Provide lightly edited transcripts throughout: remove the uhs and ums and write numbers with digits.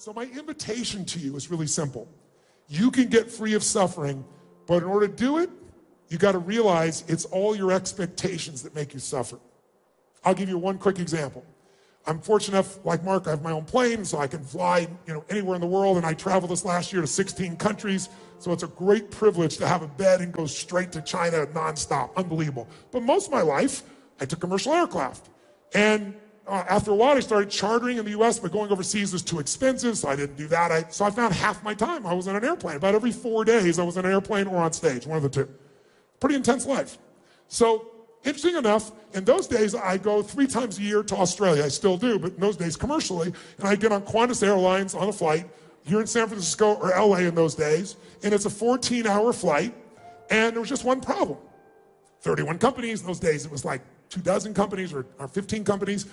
So my invitation to you is really simple. You can get free of suffering, but in order to do it, you got to realize it's all your expectations that make you suffer. I'll give you one quick example. I'm fortunate enough, like Mark, I have my own plane, so I can fly, anywhere in the world, and I traveled this last year to 16 countries, so it's a great privilege to have a bed and go straight to China nonstop. Unbelievable. But most of my life, I took commercial aircraft. And after a while, I started chartering in the U.S., but going overseas was too expensive, so I didn't do that. So I found half my time I was on an airplane. About every 4 days, I was on an airplane or on stage, one of the two. Pretty intense life. So, interesting enough, in those days, I go 3 times a year to Australia. I still do, but in those days, commercially. And I get on Qantas Airlines on a flight here in San Francisco or LA in those days. And it's a 14-hour flight. And there was just one problem. 31 companies. In those days, it was like 24 companies or 15 companies.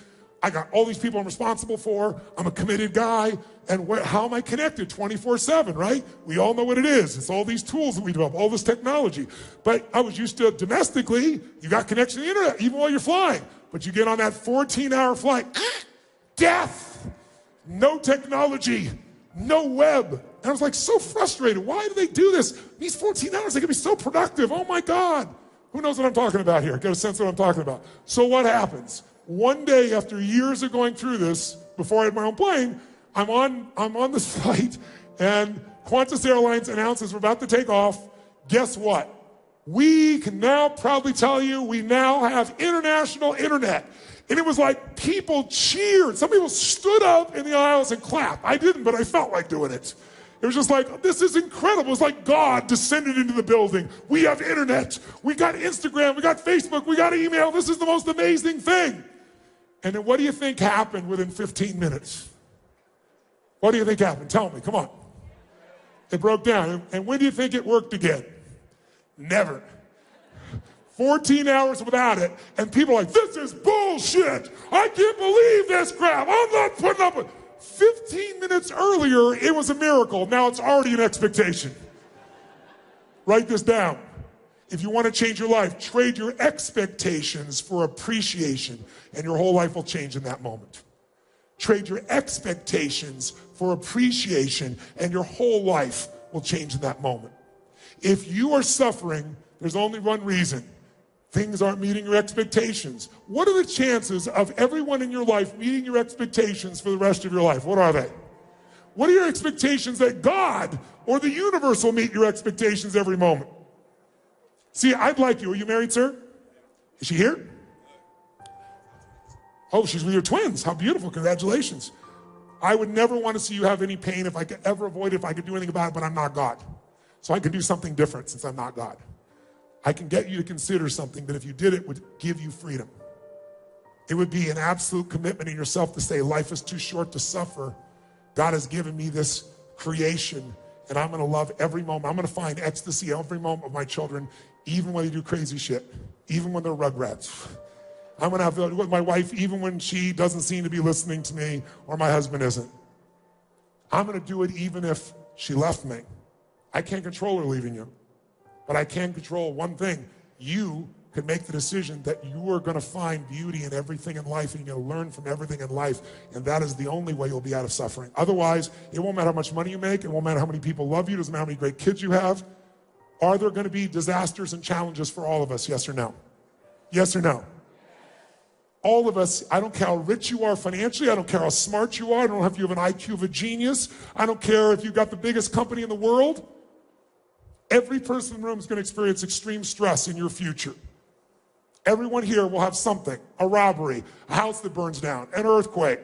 I got all these people I'm responsible for. I'm a committed guy. And how am I connected 24/7, right? We all know what it is. It's all these tools that we develop, all this technology. But I was used to domestically, you got connection to the internet, even while you're flying. But you get on that 14-hour flight, death, no technology, no web. And I was like so frustrated. Why do they do this? These 14 hours, they can be so productive. Oh my God. Who knows what I'm talking about here? Get a sense of what I'm talking about. So what happens? One day, after years of going through this, before I had my own plane, I'm on this flight, and Qantas Airlines announces we're about to take off. Guess what? We can now proudly tell you we now have international internet. And it was like people cheered. Some people stood up in the aisles and clapped. I didn't, but I felt like doing it. It was just like, this is incredible. It was like God descended into the building. We have internet. We got Instagram. We got Facebook. We got email. This is the most amazing thing. And then what do you think happened within 15 minutes? What do you think happened? Tell me, come on. It broke down. And when do you think it worked again? Never. 14 hours without it, and people are like, this is bullshit. I can't believe this crap. I'm not putting up with it. 15 minutes earlier, it was a miracle. Now it's already an expectation. Write this down. If you want to change your life, trade your expectations for appreciation, and your whole life will change in that moment. Trade your expectations for appreciation, and your whole life will change in that moment. If you are suffering, there's only one reason. Things aren't meeting your expectations. What are the chances of everyone in your life meeting your expectations for the rest of your life? What are they? What are your expectations that God or the universe will meet your expectations every moment? See, I'd like you. Are you married, sir? Is she here? Oh, she's with your twins. How beautiful. Congratulations. I would never want to see you have any pain if I could ever avoid it, if I could do anything about it, but I'm not God. So I can do something different since I'm not God. I can get you to consider something that if you did it would give you freedom. It would be an absolute commitment in yourself to say, life is too short to suffer. God has given me this creation, and I'm going to love every moment. I'm going to find ecstasy every moment of my children, even when they do crazy shit, even when they're rugrats. I'm going to have it with my wife even when she doesn't seem to be listening to me or my husband isn't. I'm going to do it even if she left me. I can't control her leaving you, but I can control one thing. You can make the decision that you are going to find beauty in everything in life, and you're going to learn from everything in life, and that is the only way you'll be out of suffering. Otherwise, it won't matter how much money you make. It won't matter how many people love you. It doesn't matter how many great kids you have. Are there going to be disasters and challenges for all of us? Yes or no? Yes or no? All of us, I don't care how rich you are financially. I don't care how smart you are. I don't know if you have an IQ of a genius. I don't care if you've got the biggest company in the world. Every person in the room is going to experience extreme stress in your future. Everyone here will have something, a robbery, a house that burns down, an earthquake,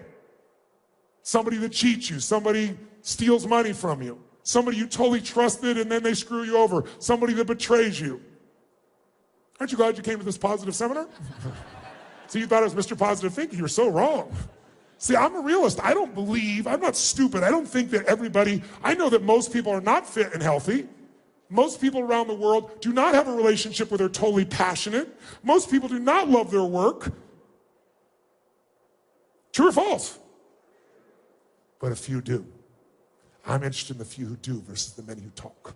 somebody that cheats you, somebody steals money from you, somebody you totally trusted and then they screw you over, somebody that betrays you. Aren't you glad you came to this positive seminar? See, you thought it was Mr. Positive Thinking. You're so wrong. See, I'm a realist. I don't believe, I'm not stupid. I don't think that everybody, I know that most people are not fit and healthy. Most people around the world do not have a relationship where they're totally passionate. Most people do not love their work. True or false? But a few do. I'm interested in the few who do versus the many who talk.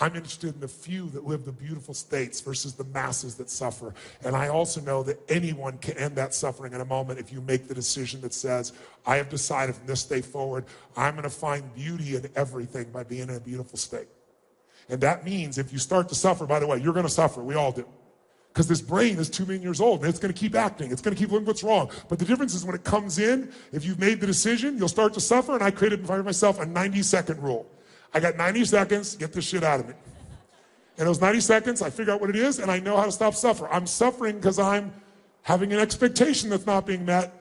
I'm interested in the few that live the beautiful states versus the masses that suffer. And I also know that anyone can end that suffering in a moment if you make the decision that says, I have decided from this day forward, I'm going to find beauty in everything by being in a beautiful state. And that means if you start to suffer, by the way, you're going to suffer. We all do. Because this brain is 2 million years old and it's going to keep acting. It's going to keep looking what's wrong. But the difference is when it comes in, if you've made the decision, you'll start to suffer. And I created for myself a 90-second rule. I got 90 seconds, get this shit out of me. In those 90 seconds, I figure out what it is and I know how to stop suffering. I'm suffering because I'm having an expectation that's not being met.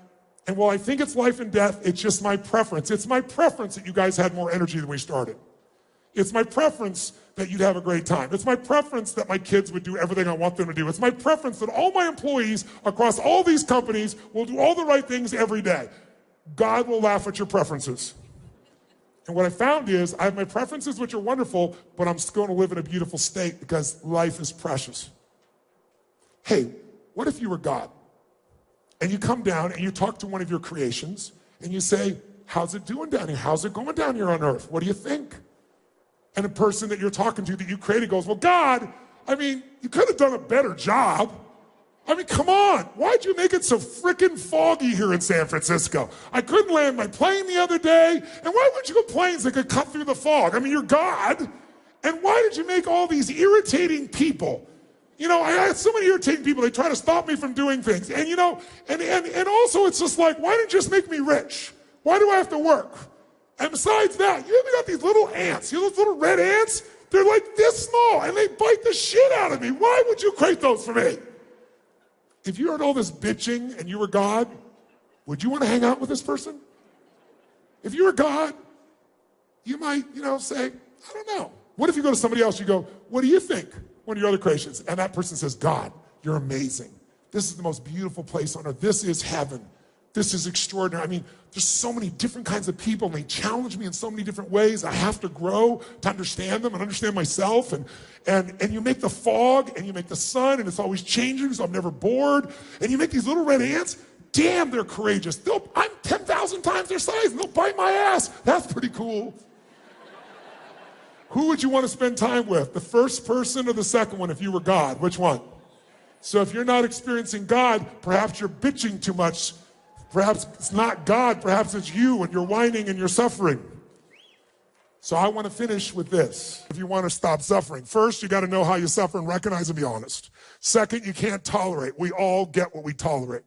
And while I think it's life and death, it's just my preference. It's my preference that you guys had more energy than we started. It's my preference that you'd have a great time. It's my preference that my kids would do everything I want them to do. It's my preference that all my employees across all these companies will do all the right things every day. God will laugh at your preferences. And what I found is I have my preferences, which are wonderful, but I'm still going to live in a beautiful state because life is precious. Hey, what if you were God? And you come down and you talk to one of your creations and you say, how's it doing down here? How's it going down here on earth? What do you think? And a person that you're talking to that you created goes, well, God, I mean, you could have done a better job. I mean, come on. Why'd you make it so freaking foggy here in San Francisco? I couldn't land my plane the other day. And why wouldn't you go planes that could cut through the fog? I mean, you're God. And why did you make all these irritating people? You know, I had so many irritating people. They try to stop me from doing things. And, you know, and also it's just like, why didn't you just make me rich? Why do I have to work? And besides that, you ever got these little ants? You know those little red ants? They're like this small, and they bite the shit out of me. Why would you create those for me? If you heard all this bitching and you were God, would you want to hang out with this person? If you were God, you might, say, I don't know. What if you go to somebody else, you go, what do you think? One of your other creations. And that person says, God, you're amazing. This is the most beautiful place on earth. This is heaven. This is extraordinary. I mean, there's so many different kinds of people, and they challenge me in so many different ways. I have to grow to understand them and understand myself. And you make the fog, and you make the sun, and it's always changing, so I'm never bored. And you make these little red ants. Damn, they're courageous. I'm 10,000 times their size, and they'll bite my ass. That's pretty cool. Who would you want to spend time with? The first person or the second one if you were God? Which one? So if you're not experiencing God, perhaps you're bitching too much. Perhaps it's not God, perhaps it's you and you're whining and you're suffering. So I want to finish with this. If you want to stop suffering, first, you got to know how you suffer and recognize and be honest. Second, you can't tolerate. We all get what we tolerate.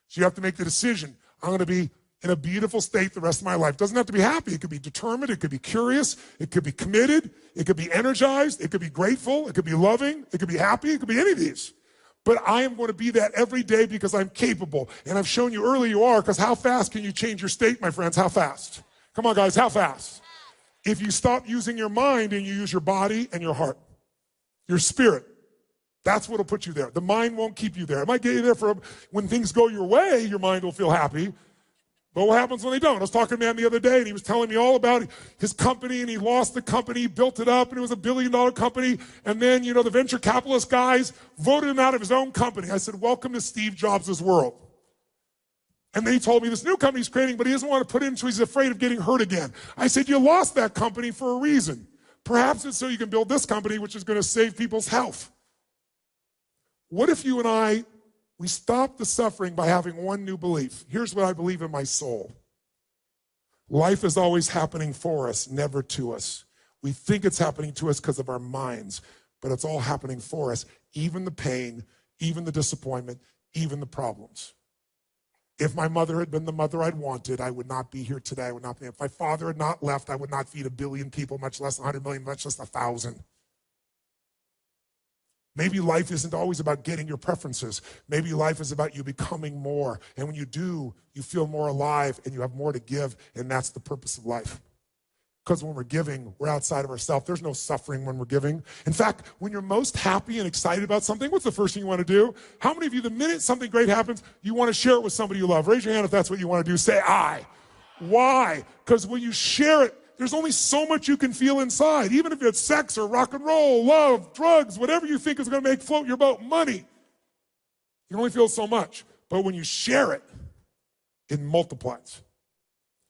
So you have to make the decision. I'm going to be in a beautiful state the rest of my life. Doesn't have to be happy. It could be determined. It could be curious. It could be committed. It could be energized. It could be grateful. It could be loving. It could be happy. It could be any of these. But I am going to be that every day because I'm capable. And I've shown you early you are, because how fast can you change your state, my friends? How fast? Come on, guys, how fast? If you stop using your mind and you use your body and your heart, your spirit, that's what will put you there. The mind won't keep you there. It might get you there for when things go your way, your mind will feel happy. But what happens when they don't? I was talking to a man the other day, and he was telling me all about his company, and he lost the company, built it up, and it was $1 billion company. And then, the venture capitalist guys voted him out of his own company. I said, welcome to Steve Jobs' world. And then he told me this new company he's creating, but he doesn't want to put it in, so he's afraid of getting hurt again. I said, you lost that company for a reason. Perhaps it's so you can build this company, which is going to save people's health. What if you and we stop the suffering by having one new belief? Here's what I believe in my soul. Life is always happening for us, never to us. We think it's happening to us because of our minds, but it's all happening for us, even the pain, even the disappointment, even the problems. If my mother had been the mother I'd wanted, I would not be here today. If my father had not left, I would not feed 1 billion people, much less 100 million, much less 1,000. Maybe life isn't always about getting your preferences. Maybe life is about you becoming more. And when you do, you feel more alive and you have more to give, and that's the purpose of life. Because when we're giving, we're outside of ourselves. There's no suffering when we're giving. In fact, when you're most happy and excited about something, what's the first thing you want to do? How many of you, the minute something great happens, you want to share it with somebody you love? Raise your hand if that's what you want to do. Say, I. Why? Because when you share it, there's only so much you can feel inside. Even if it's sex or rock and roll, love, drugs, whatever you think is going to make float your boat, money. You can only feel so much. But when you share it, it multiplies.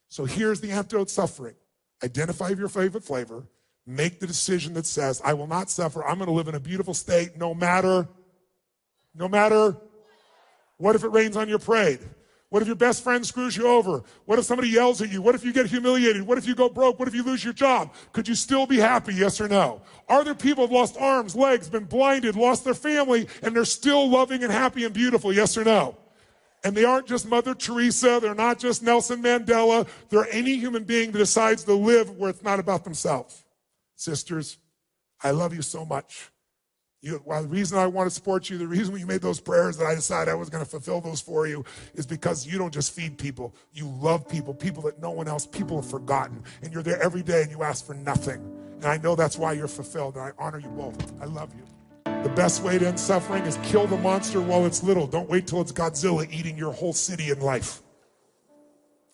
So here's the antidote to suffering. Identify your favorite flavor. Make the decision that says, I will not suffer. I'm going to live in a beautiful state no matter. What if it rains on your parade? What if your best friend screws you over? What if somebody yells at you? What if you get humiliated? What if you go broke? What if you lose your job? Could you still be happy, yes or no? Are there people who have lost arms, legs, been blinded, lost their family, and they're still loving and happy and beautiful, yes or no? And they aren't just Mother Teresa. They're not just Nelson Mandela. They're any human being that decides to live where it's not about themselves. Sisters, I love you so much. The reason I want to support you, the reason you made those prayers that I decided I was going to fulfill those for you is because you don't just feed people. You love people, people that no one else, people have forgotten. And you're there every day and you ask for nothing. And I know that's why you're fulfilled. And I honor you both. I love you. The best way to end suffering is kill the monster while it's little. Don't wait till it's Godzilla eating your whole city and life.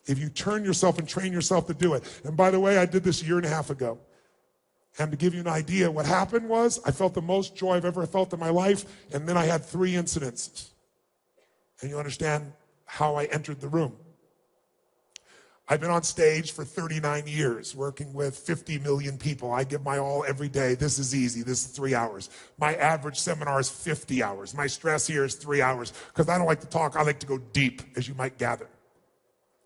If you turn yourself and train yourself to do it. And by the way, I did this 1.5 years ago. And to give you an idea, what happened was I felt the most joy I've ever felt in my life, and then I had 3 incidences. And you understand how I entered the room. I've been on stage for 39 years, working with 50 million people. I give my all every day. This is easy. This is 3 hours. My average seminar is 50 hours. My stress here is 3 hours, because I don't like to talk. I like to go deep, as you might gather.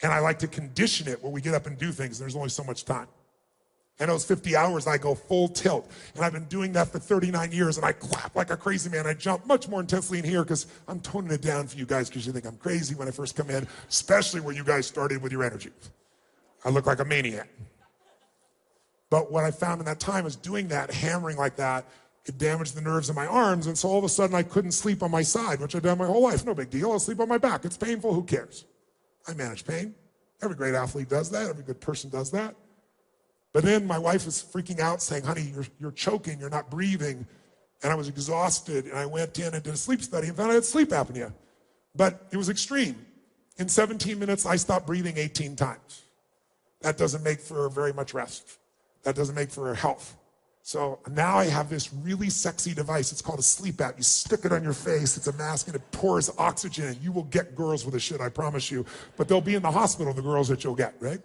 And I like to condition it where we get up and do things. There's only so much time. And those 50 hours, I go full tilt. And I've been doing that for 39 years, and I clap like a crazy man. I jump much more intensely in here because I'm toning it down for you guys because you think I'm crazy when I first come in, especially where you guys started with your energy. I look like a maniac. But what I found in that time is doing that, hammering like that, it damaged the nerves in my arms, and so all of a sudden I couldn't sleep on my side, which I've done my whole life. No big deal. I'll sleep on my back. It's painful. Who cares? I manage pain. Every great athlete does that. Every good person does that. But then my wife was freaking out saying, honey, you're choking, you're not breathing. And I was exhausted, and I went in and did a sleep study and found I had sleep apnea. But it was extreme. In 17 minutes, I stopped breathing 18 times. That doesn't make for very much rest. That doesn't make for health. So now I have this really sexy device. It's called a sleep app. You stick it on your face. It's a mask, and it pours oxygen in. You will get girls with this shit, I promise you. But they'll be in the hospital, the girls that you'll get, right?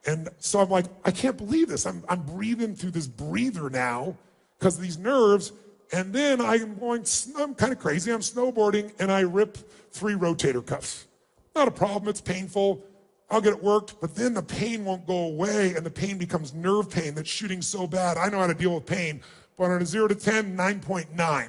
And so I'm like, I can't believe this. I'm breathing through this breather now because of these nerves. And then I'm kind of crazy. I'm snowboarding, and I rip 3 rotator cuffs. Not a problem. It's painful. I'll get it worked. But then the pain won't go away, and the pain becomes nerve pain that's shooting so bad. I know how to deal with pain. But on a 0 to 10, 9.9.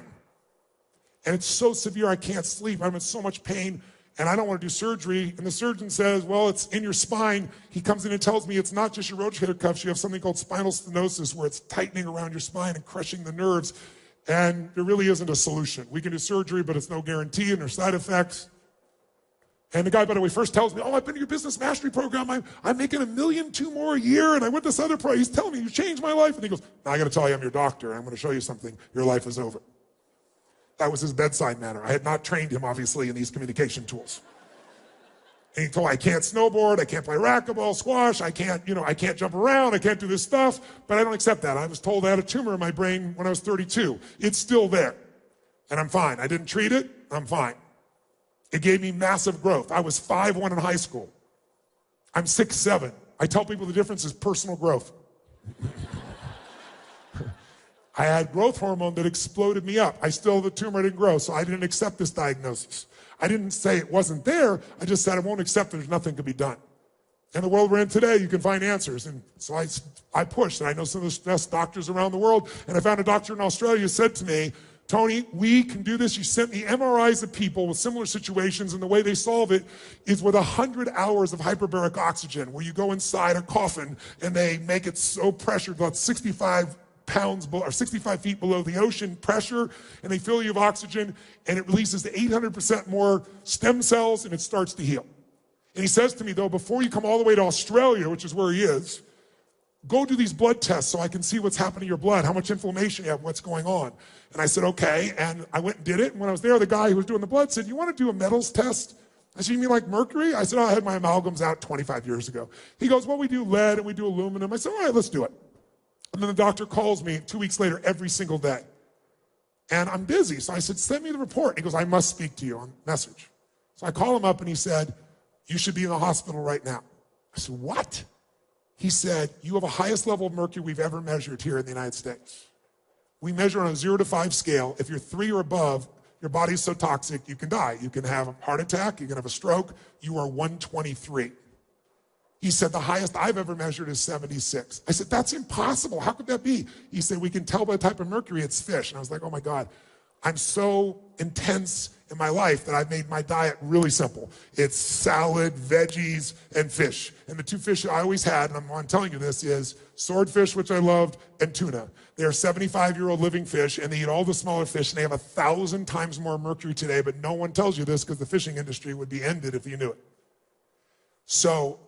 And it's so severe I can't sleep. I'm in so much pain. And I don't want to do surgery. And the surgeon says, well, it's in your spine. He comes in and tells me it's not just your rotator cuffs. You have something called spinal stenosis, where it's tightening around your spine and crushing the nerves. And there really isn't a solution. We can do surgery, but it's no guarantee, and there's side effects. And the guy, by the way, first tells me, I've been in your business mastery program. I'm making $1.2 million more a year. And I went this other He's telling me, you changed my life. And he goes, now I got to tell you, I'm your doctor. I'm going to show you something. Your life is over. That was his bedside manner. I had not trained him, obviously, in these communication tools. And he told me, I can't snowboard, I can't play racquetball, squash, I can't jump around, I can't do this stuff, but I don't accept that. I was told I had a tumor in my brain when I was 32. It's still there, and I'm fine. I didn't treat it, I'm fine. It gave me massive growth. I was 5'1" in high school. I'm 6'7". I tell people the difference is personal growth. I had growth hormone that exploded me up. I still have the tumor, I didn't grow, so I didn't accept this diagnosis. I didn't say it wasn't there, I just said I won't accept there's nothing to be done. In the world we're in today, you can find answers. And so I pushed, and I know some of the best doctors around the world, and I found a doctor in Australia who said to me, Tony, we can do this. You sent me MRIs of people with similar situations, and the way they solve it is with 100 hours of hyperbaric oxygen, where you go inside a coffin, and they make it so pressured, about 65 feet below the ocean pressure, and they fill you with oxygen, and it releases the 800% more stem cells, and it starts to heal. And he says to me, though, before you come all the way to Australia, which is where he is, go do these blood tests so I can see what's happening to your blood, how much inflammation you have, what's going on. And I said, okay, and I went and did it, and when I was there, the guy who was doing the blood said, you want to do a metals test? I said, you mean like mercury? I said, I had my amalgams out 25 years ago. He goes, well, we do lead and we do aluminum. I said, all right, let's do it. And then the doctor calls me 2 weeks later every single day. And I'm busy. So I said, send me the report. He goes, I must speak to you on message. So I call him up and he said, you should be in the hospital right now. I said, what? He said, you have a highest level of mercury we've ever measured here in the United States. We measure on a 0 to 5 scale. If you're 3 or above, your body's so toxic, you can die. You can have a heart attack, you can have a stroke. You are 123. He said, the highest I've ever measured is 76. I said, that's impossible. How could that be? He said, we can tell by the type of mercury it's fish. And I was like, oh my God, I'm so intense in my life that I've made my diet really simple. It's salad, veggies, and fish. And the two fish I always had, and I'm telling you this, is swordfish, which I loved, and tuna. They are 75-year-old living fish, and they eat all the smaller fish, and they have 1,000 times more mercury today, but no one tells you this because the fishing industry would be ended if you knew it. So,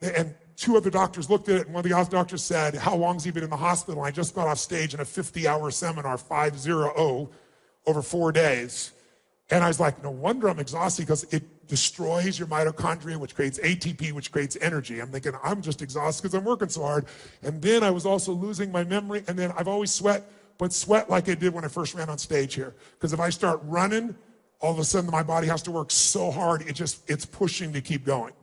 and two other doctors looked at it, and one of the doctors said, how long's he been in the hospital? And I just got off stage in a 50-hour seminar, 5-0, over 4 days. And I was like, no wonder I'm exhausted, because it destroys your mitochondria, which creates ATP, which creates energy. I'm thinking, I'm just exhausted because I'm working so hard. And then I was also losing my memory. And then I've always sweat, but sweat like I did when I first ran on stage here. Because if I start running, all of a sudden my body has to work so hard, it's pushing to keep going.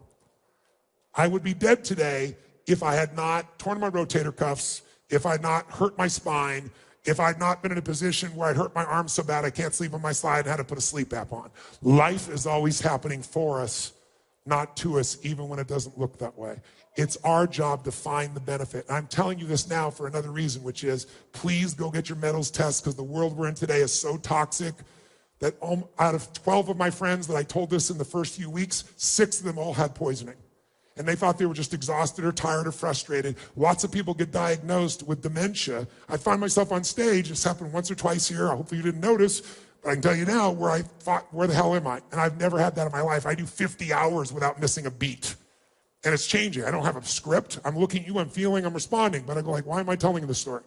I would be dead today if I had not torn my rotator cuffs, if I had not hurt my spine, if I'd not been in a position where I'd hurt my arm so bad I can't sleep on my side and had to put a sleep app on. Life is always happening for us, not to us, even when it doesn't look that way. It's our job to find the benefit. And I'm telling you this now for another reason, which is please go get your metals test, because the world we're in today is so toxic that out of 12 of my friends that I told this in the first few weeks, 6 of them all had poisoning. And they thought they were just exhausted or tired or frustrated. Lots of people get diagnosed with dementia. I find myself on stage, it's happened once or twice here, hopefully you didn't notice, but I can tell you now where I thought, where the hell am I? And I've never had that in my life. I do 50 hours without missing a beat. And it's changing. I don't have a script. I'm looking at you, I'm feeling, I'm responding, but I go like, why am I telling this story?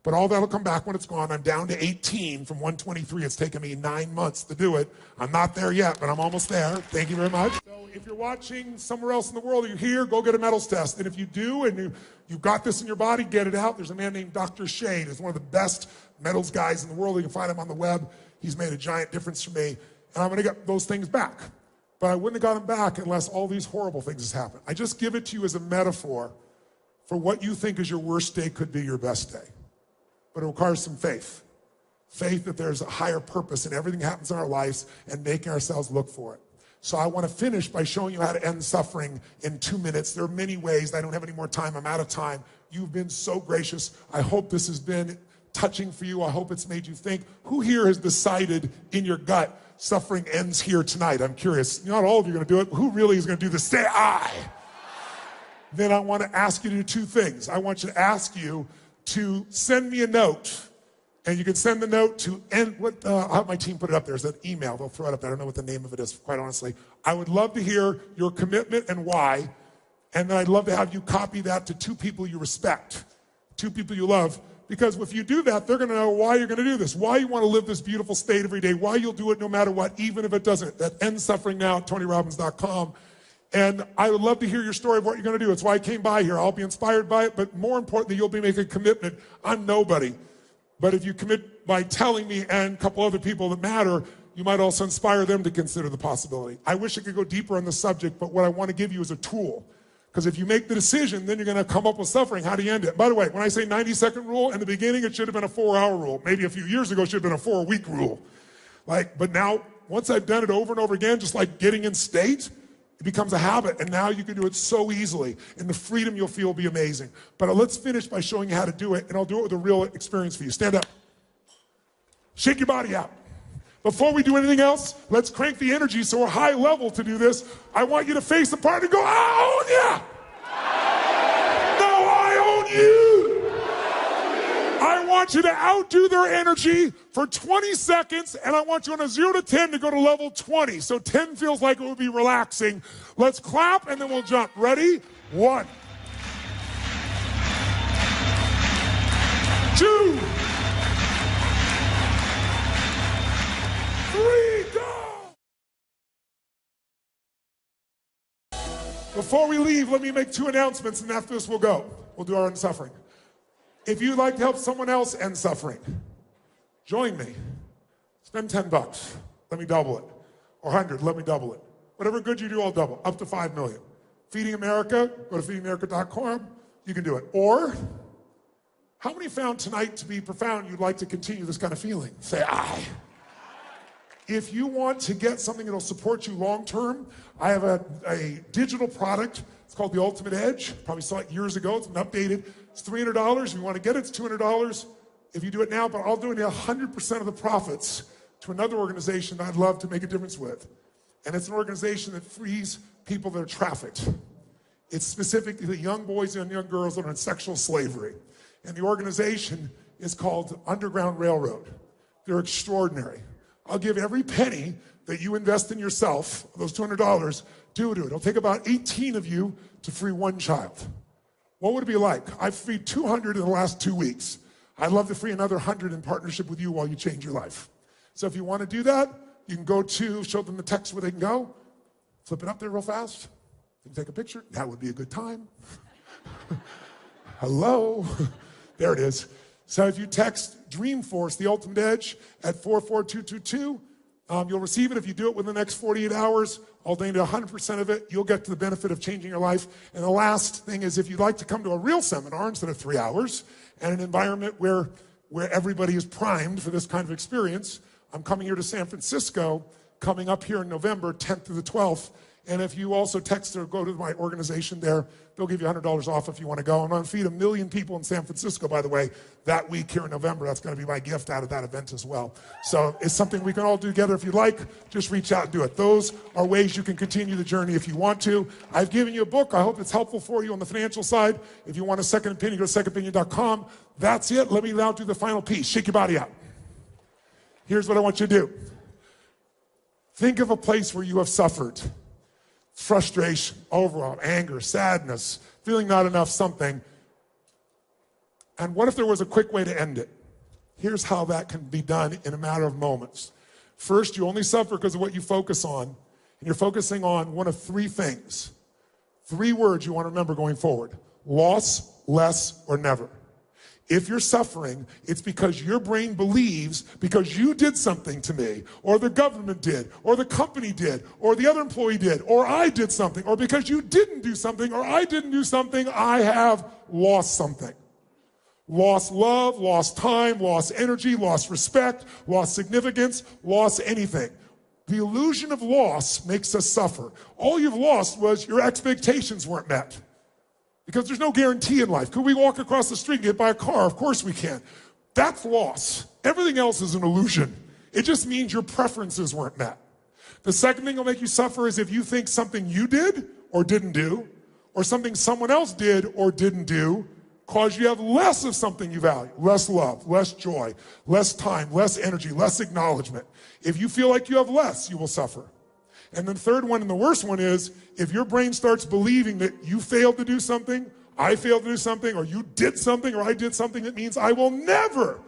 But all that'll come back when it's gone. I'm down to 18 from 123. It's taken me 9 months to do it. I'm not there yet, but I'm almost there. Thank you very much. So if you're watching somewhere else in the world, you're here, go get a metals test. And if you do, and you've got this in your body, get it out. There's a man named Dr. Shade. He's one of the best metals guys in the world. You can find him on the web. He's made a giant difference for me. And I'm going to get those things back. But I wouldn't have got them back unless all these horrible things have happened. I just give it to you as a metaphor for what you think is your worst day could be your best day. But it requires some faith. Faith that there's a higher purpose in everything that happens in our lives and making ourselves look for it. So I want to finish by showing you how to end suffering in 2 minutes. There are many ways. I don't have any more time. I'm out of time. You've been so gracious. I hope this has been touching for you. I hope it's made you think. Who here has decided in your gut suffering ends here tonight? I'm curious. Not all of you are going to do it. Who really is going to do this? Say I. Then I want to ask you to do 2 things. I want you to ask you to send me a note, and you can send the note to I'll have my team put it up there. There's an email. They'll throw it up there. I don't know what the name of it is, quite honestly. I would love to hear your commitment and why, and then I'd love to have you copy that to 2 people you respect, 2 people you love, because if you do that, they're going to know why you're going to do this, why you want to live this beautiful state every day, why you'll do it no matter what, even if it doesn't. That ends suffering now at TonyRobbins.com. And I would love to hear your story of what you're going to do. It's why I came by here. I'll be inspired by it, but more importantly, you'll be making a commitment. I'm nobody. But if you commit by telling me and a couple other people that matter, you might also inspire them to consider the possibility. I wish I could go deeper on the subject, but what I want to give you is a tool. Because if you make the decision, then you're going to come up with suffering. How do you end it? By the way, when I say 90-second rule, in the beginning, it should have been a 4-hour rule. Maybe a few years ago, it should have been a 4-week rule. But now, once I've done it over and over again, just like getting in state, it becomes a habit, and now you can do it so easily, and the freedom you'll feel will be amazing. But let's finish by showing you how to do it, and I'll do it with a real experience for you. Stand up. Shake your body out. Before we do anything else, let's crank the energy so we're high level to do this. I want you to face the partner and go, I own ya! No, I own you! I want you to outdo their energy for 20 seconds, and I want you on a 0 to 10 to go to level 20. So 10 feels like it would be relaxing. Let's clap, and then we'll jump. Ready? 1, 2, 3, go! Before we leave, let me make 2 announcements, and after this we'll go. We'll do our own suffering. If you'd like to help someone else end suffering, join me. Spend $10. Let me double it. Or 100, let me double it. Whatever good you do, I'll double. Up to 5 million. Feeding America, go to feedingamerica.com, you can do it. Or, how many found tonight to be profound you'd like to continue this kind of feeling? Say, aye. If you want to get something that'll support you long-term, I have a digital product. It's called the Ultimate Edge. Probably saw it years ago. It's been updated. It's $300. If you want to get it, it's $200 if you do it now, but I'll donate 100% of the profits to another organization that I'd love to make a difference with. And it's an organization that frees people that are trafficked. It's specific to the young boys and young girls that are in sexual slavery. And the organization is called Underground Railroad. They're extraordinary. I'll give every penny that you invest in yourself, those $200, do it. It'll take about 18 of you to free one child. What would it be like? I've freed 200 in the last 2 weeks. I'd love to free another 100 in partnership with you while you change your life. So if you want to do that, you can go to, show them the text where they can go, flip it up there real fast, you can take a picture. That would be a good time. Hello. There it is. So if you text Dreamforce, the Ultimate Edge, at 44222, you'll receive it. If you do it within the next 48 hours, I'll donate 100% of it. You'll get to the benefit of changing your life. And the last thing is, if you'd like to come to a real seminar instead of 3 hours, and an environment where everybody is primed for this kind of experience, I'm coming here to San Francisco, coming up here in November, 10th to the 12th. And if you also text or go to my organization there, they'll give you $100 off if you want to go. I'm going to feed 1 million people in San Francisco, by the way, that week here in November. That's going to be my gift out of that event as well. So it's something we can all do together. If you'd like, just reach out and do it. Those are ways you can continue the journey if you want to. I've given you a book. I hope it's helpful for you on the financial side. If you want a second opinion, go to secondopinion.com. That's it. Let me now do the final piece. Shake your body out. Here's what I want you to do. Think of a place where you have suffered. Frustration, overwhelm, anger, sadness, feeling not enough, something. And what if there was a quick way to end it? Here's how that can be done in a matter of moments. First, you only suffer because of what you focus on, and you're focusing on one of 3 things. 3 words you want to remember going forward: loss, less, or never. If you're suffering, it's because your brain believes because you did something to me, or the government did, or the company did, or the other employee did, or I did something, or because you didn't do something, or I didn't do something, I have lost something. Lost love, lost time, lost energy, lost respect, lost significance, lost anything. The illusion of loss makes us suffer. All you've lost was your expectations weren't met. Because there's no guarantee in life. Could we walk across the street and get hit by a car? Of course we can. That's loss. Everything else is an illusion. It just means your preferences weren't met. The second thing that'll make you suffer is if you think something you did or didn't do, or something someone else did or didn't do, cause you have less of something you value. Less love, less joy, less time, less energy, less acknowledgement. If you feel like you have less, you will suffer. And the third one, and the worst one, is if your brain starts believing that you failed to do something, I failed to do something, or you did something, or I did something, that means I will never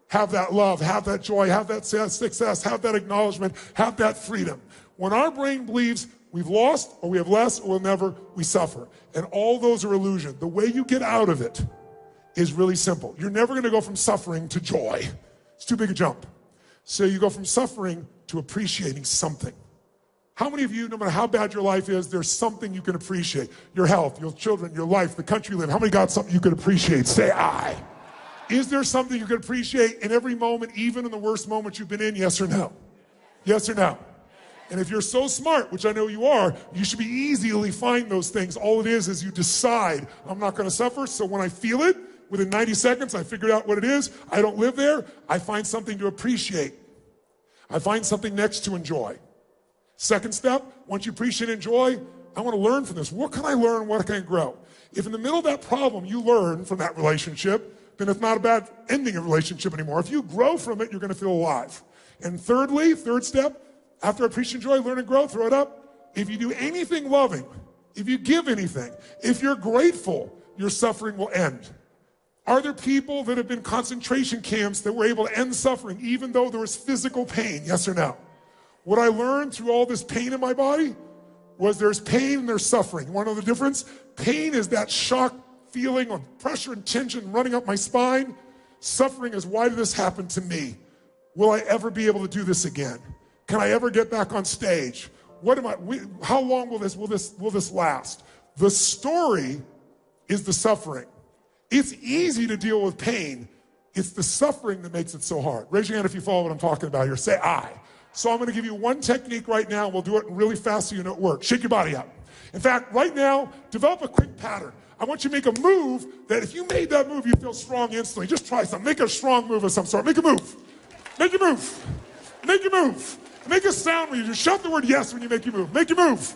have that love, have that joy, have that success, have that acknowledgement, have that freedom. When our brain believes we've lost, or we have less, or we'll never, we suffer. And all those are illusion. The way you get out of it is really simple. You're never going to go from suffering to joy. It's too big a jump. So you go from suffering to appreciating something. How many of you, no matter how bad your life is, there's something you can appreciate? Your health, your children, your life, the country you live. How many got something you can appreciate? Say aye. Is there something you can appreciate in every moment, even in the worst moments you've been in? Yes or no? Yes or no? And if you're so smart, which I know you are, you should be easily find those things. All it is you decide, I'm not going to suffer, so when I feel it, within 90 seconds, I figured out what it is. I don't live there. I find something to appreciate. I find something next to enjoy. Second step, once you appreciate and enjoy, I want to learn from this. What can I learn? What can I grow? If in the middle of that problem you learn from that relationship, then it's not a bad ending of a relationship anymore. If you grow from it, you're going to feel alive. And thirdly, third step, after appreciate, enjoy, learn and grow, throw it up. If you do anything loving, if you give anything, if you're grateful, your suffering will end. Are there people that have been in concentration camps that were able to end suffering even though there was physical pain? Yes or no? What I learned through all this pain in my body was there's pain and there's suffering. You want to know the difference? Pain is that shock feeling of pressure and tension running up my spine. Suffering is, why did this happen to me? Will I ever be able to do this again? Can I ever get back on stage? How long will this last? The story is the suffering. It's easy to deal with pain. It's the suffering that makes it so hard. Raise your hand if you follow what I'm talking about here. Say I. So I'm going to give you one technique right now. We'll do it really fast so you know it works. Shake your body out. In fact, right now, develop a quick pattern. I want you to make a move that if you made that move, you feel strong instantly. Just try something. Make a strong move of some sort. Make a move. Make a move. Make a move. Make a sound when you just shout the word yes when you make your move. Make your move.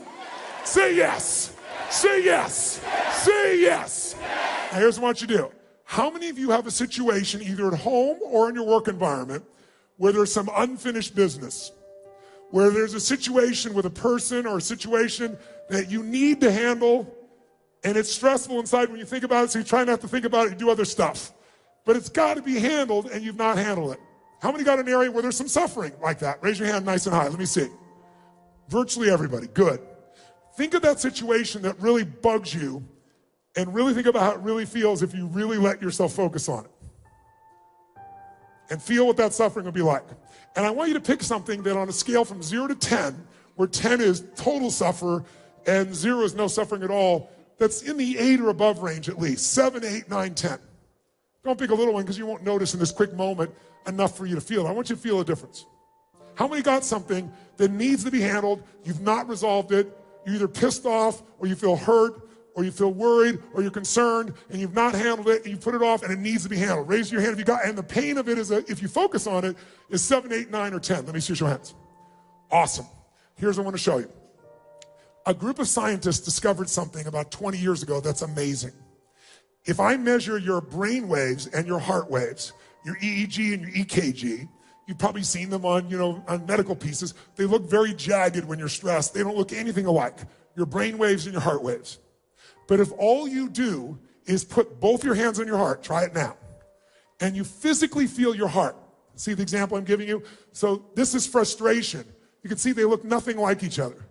Say yes. Say yes. Say yes. Now here's what I want you to do. How many of you have a situation either at home or in your work environment where there's some unfinished business, where there's a situation with a person or a situation that you need to handle, and it's stressful inside when you think about it, so you try not to think about it, you do other stuff. But it's got to be handled, and you've not handled it. How many got an area where there's some suffering like that? Raise your hand nice and high. Let me see. Virtually everybody. Good. Think of that situation that really bugs you, and really think about how it really feels if you really let yourself focus on it. And feel what that suffering will be like. And I want you to pick something that on a scale from 0 to 10, where 10 is total suffer and 0 is no suffering at all, that's in the 8 or above range at least. 7, 8, 9, 10. Don't pick a little one because you won't notice in this quick moment enough for you to feel it. I want you to feel a difference. How many got something that needs to be handled, you've not resolved it, you're either pissed off or you feel hurt or you feel worried or you're concerned and you've not handled it and you put it off and it needs to be handled? Raise your hand if you got, and the pain of it is, if you focus on it, is 7, 8, 9, or 10. Let me see your hands. Awesome. Here's what I want to show you. A group of scientists discovered something about 20 years ago that's amazing. If I measure your brain waves and your heart waves, your EEG and your EKG, you've probably seen them on, on medical pieces. They look very jagged when you're stressed. They don't look anything alike. Your brain waves and your heart waves. But if all you do is put both your hands on your heart, try it now, and you physically feel your heart. See the example I'm giving you? So this is frustration. You can see they look nothing like each other.